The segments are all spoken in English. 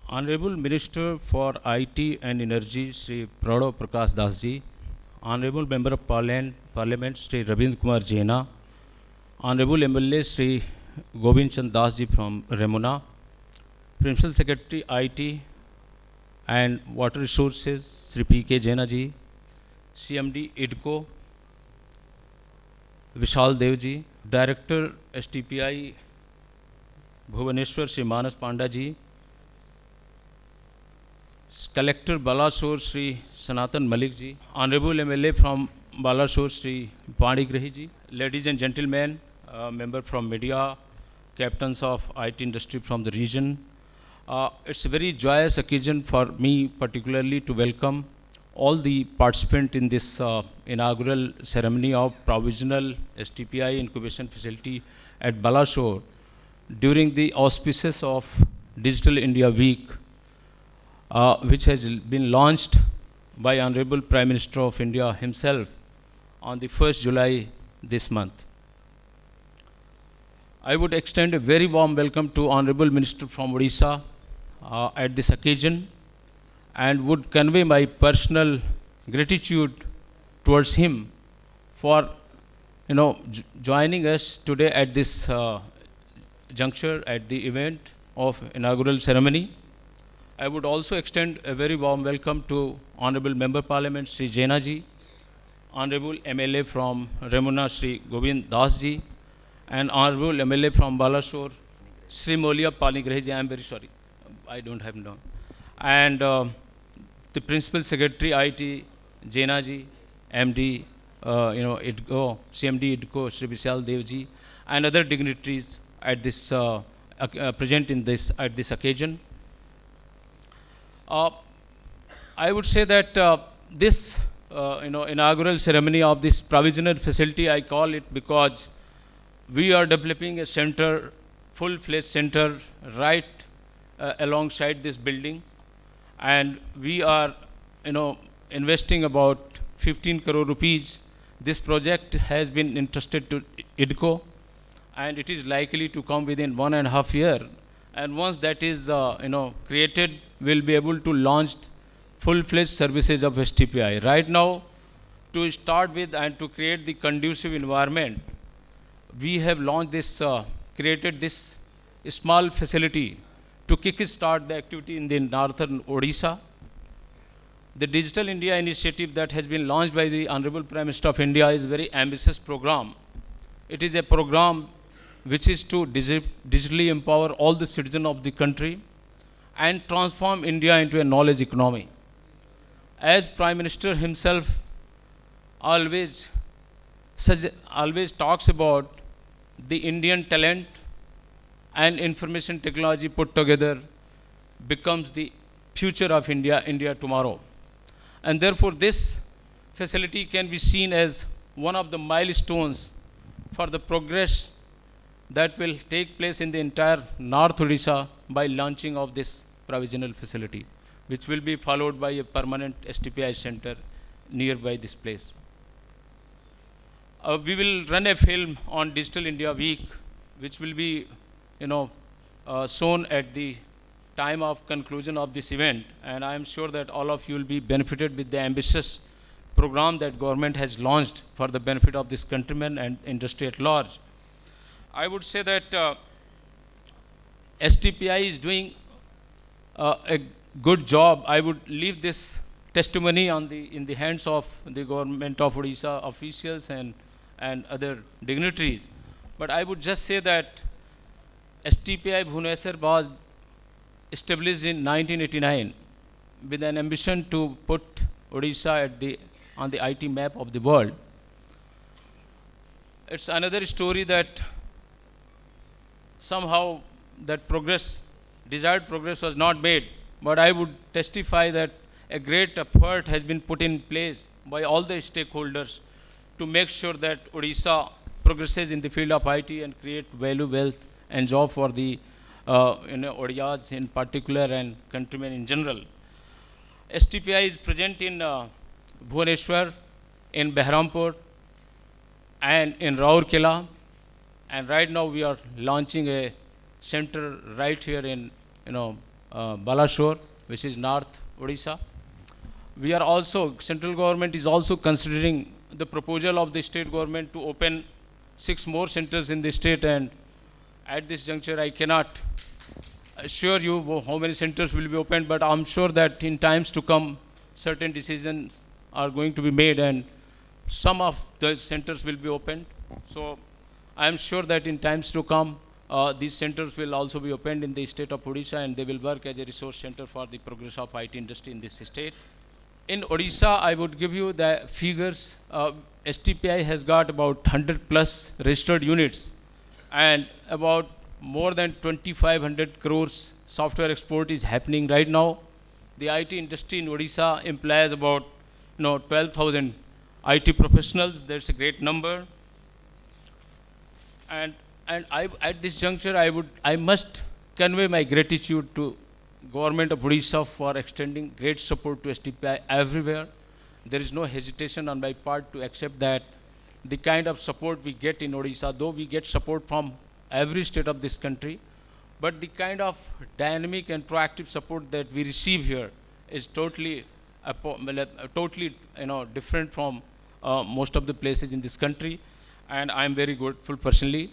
Honorable Minister for IT and Energy, Sri Pranab Prakash Das ji, Honorable Member of Parliament, Sri Ravindra Kumar Jaina, Honorable MLA, Sri Govind Chand Das ji from Remuna, Principal Secretary IT and Water Resources, Sri P.K. Jaina ji, CMD IDCO, Vishal Dev ji, Director STPI Bhubaneswar, Sri Manas Panda ji, Collector Balasore, Sri Sanatan Malik ji, Honorable MLA from Balasore, Sri Pandi Grahi ji, ladies and gentlemen, member from media, captains of IT industry from the region. It's a very joyous occasion for me particularly to welcome all the participants in this inaugural ceremony of provisional STPI incubation facility at Balasore during the auspices of Digital India Week, which has been launched by Honorable Prime Minister of India himself on the 1st July this month. I would extend a very warm welcome to Honorable Minister from Odisha at this occasion and would convey my personal gratitude towards him for joining us today at this juncture at the event of inaugural ceremony. I would also extend a very warm welcome to Honorable Member Parliament Sri Jaina ji, Honorable MLA from Remuna Sri Govind Das ji, and Honorable MLA from Balasore Sri Molia Panigrahi ji. I am very sorry, I don't have known. And the Principal Secretary IT Jaina ji, MD IDCO, CMD IDCO Sri Vishal Dev ji, and other dignitaries at this present in this at this occasion. I would say that this inaugural ceremony of this provisional facility, I call it because we are developing a center, full-fledged center right alongside this building, and we are investing about 15 crore rupees. This project has been entrusted to IDCO, and it is likely to come within 1.5 years. And once that is created, we'll be able to launch full-fledged services of STPI. Right now, to start with and to create the conducive environment, we have launched this, created this small facility to kick-start the activity in the northern Odisha. The Digital India initiative that has been launched by the Honorable Prime Minister of India is a very ambitious program. It is a program which is to digitally empower all the citizens of the country and transform India into a knowledge economy. As Prime Minister himself always talks about the Indian talent and information technology put together becomes the future of India tomorrow. And therefore this facility can be seen as one of the milestones for the progress that will take place in the entire North Odisha by launching of this provisional facility, which will be followed by a permanent STPI center nearby this place. We will run a film on Digital India Week, which will be shown at the time of conclusion of this event, and I am sure that all of you will be benefited with the ambitious program that government has launched for the benefit of this countrymen and industry at large. I would say that STPI is doing a good job. I would leave this testimony in the hands of the government of Odisha officials and other dignitaries. But I would just say that STPI Bhubaneswar was established in 1989 with an ambition to put Odisha on the IT map of the world. It's another story that somehow that desired progress was not made, but I would testify that a great effort has been put in place by all the stakeholders to make sure that Odisha progresses in the field of IT and create value, wealth and job for the Odiyas in particular and countrymen in general. STPI is present in Bhubaneswar, in Behrampur and in Rourkela, and right now we are launching a center right here in Balashore, which is North Odisha. We are also, central government is also considering the proposal of the state government to open 6 more centers in the state, and at this juncture I cannot assure you how many centers will be opened, but I'm sure that in times to come certain decisions are going to be made and some of the centers will be opened. So I am sure that in times to come these centers will also be opened in the state of Odisha, and they will work as a resource center for the progress of IT industry in this state. In Odisha, I would give you the figures. STPI has got about 100 plus registered units and about more than 2500 crores software export is happening right now. The IT industry in Odisha employs about 12,000 IT professionals. That's a great number. And at this juncture, I must convey my gratitude to Government of Odisha for extending great support to STPI everywhere. There is no hesitation on my part to accept that the kind of support we get in Odisha, though we get support from every state of this country, but the kind of dynamic and proactive support that we receive here is totally different from most of the places in this country, and I am very grateful personally.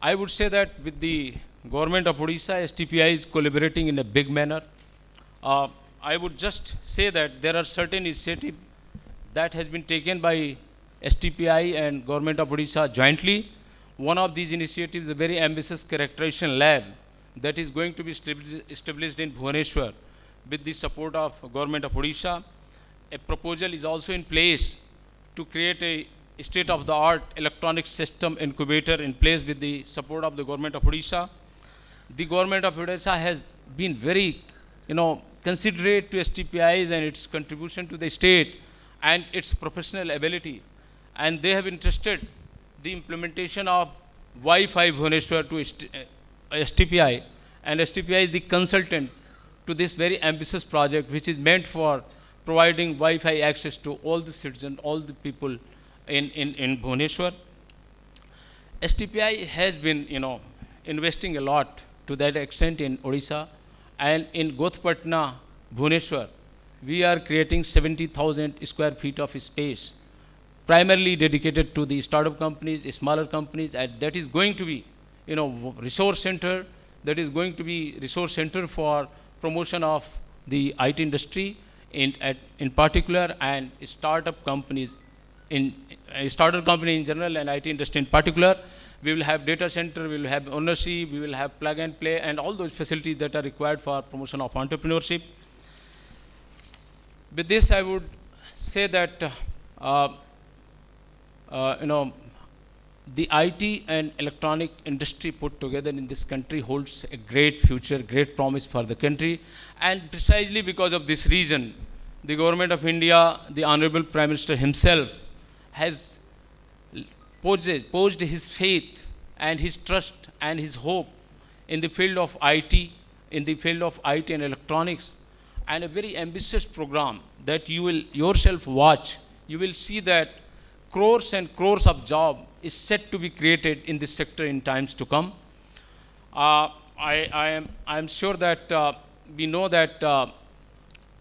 I would say that with the Government of Odisha, STPI is collaborating in a big manner. I would just say that there are certain initiatives that has been taken by STPI and Government of Odisha jointly. One of these initiatives is a very ambitious characterization lab that is going to be established in Bhubaneswar with the support of Government of Odisha. A proposal is also in place to create a state-of-the-art electronic system incubator in place with the support of the Government of Odisha. The Government of Odisha has been very, considerate to STPIs and its contribution to the state and its professional ability. And they have entrusted the implementation of Wi-Fi Bhubaneswar to STPI, and STPI is the consultant to this very ambitious project, which is meant for providing Wi-Fi access to all the citizens, all the people in Bhubaneswar. STPI has been, investing a lot to that extent in Odisha, and in Gothpatna, Bhubaneswar, we are creating 70,000 square feet of space, primarily dedicated to the startup companies, smaller companies, and that is going to be, resource center, that is going to be resource center for promotion of the IT industry in particular, and startup companies in general and IT industry in particular. We will have data center, we will have ownership, we will have plug and play, and all those facilities that are required for promotion of entrepreneurship. With this, I would say that the IT and electronic industry put together in this country holds a great future, great promise for the country, and precisely because of this reason, the Government of India, the Honorable Prime Minister himself, has posed his faith and his trust and his hope in the field of IT, and electronics, and a very ambitious program that you will yourself watch. You will see that crores and crores of jobs is set to be created in this sector in times to come. I am sure that we know that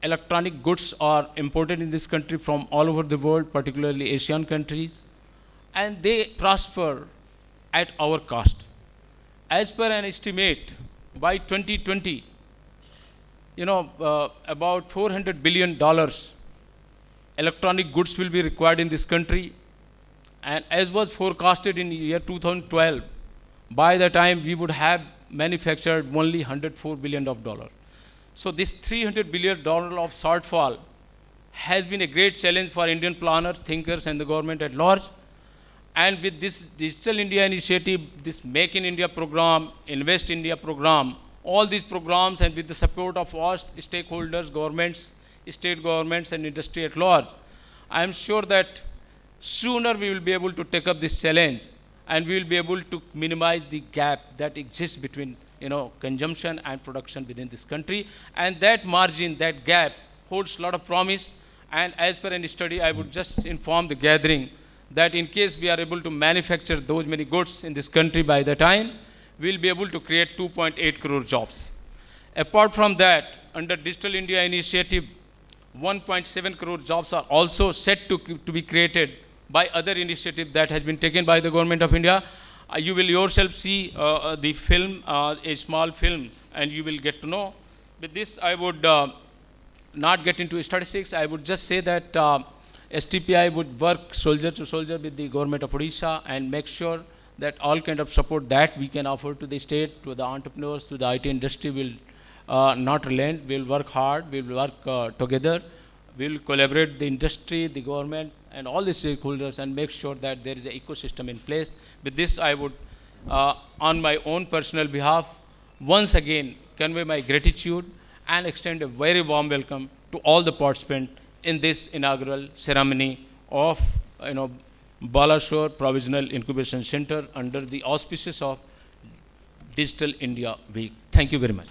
electronic goods are imported in this country from all over the world, particularly Asian countries, and they prosper at our cost. As per an estimate, by 2020, about $400 billion electronic goods will be required in this country, and as was forecasted in year 2012, by the time we would have manufactured only $104 billion. So this $300 billion of shortfall has been a great challenge for Indian planners, thinkers, and the government at large. And with this Digital India initiative, this Make in India program, Invest India program, all these programs, and with the support of all stakeholders, governments, state governments, and industry at large, I am sure that sooner we will be able to take up this challenge, and we will be able to minimize the gap that exists between consumption and production within this country. And that margin, that gap holds a lot of promise. And as per any study, I would just inform the gathering that in case we are able to manufacture those many goods in this country by the time, we will be able to create 2.8 crore jobs. Apart from that, under Digital India initiative, 1.7 crore jobs are also set to be created by other initiative that has been taken by the government of India. You will yourself see the film, a small film, and you will get to know. With this, I would not get into statistics. I would just say that STPI would work soldier to soldier with the government of Odisha and make sure that all kind of support that we can offer to the state, to the entrepreneurs, to the IT industry will not relent. We will work hard. We will work together. We will collaborate the industry, the government, and all the stakeholders and make sure that there is an ecosystem in place. With this, I would, on my own personal behalf, once again convey my gratitude and extend a very warm welcome to all the participants in this inaugural ceremony of Balashore Provisional Incubation Center under the auspices of Digital India Week. Thank you very much.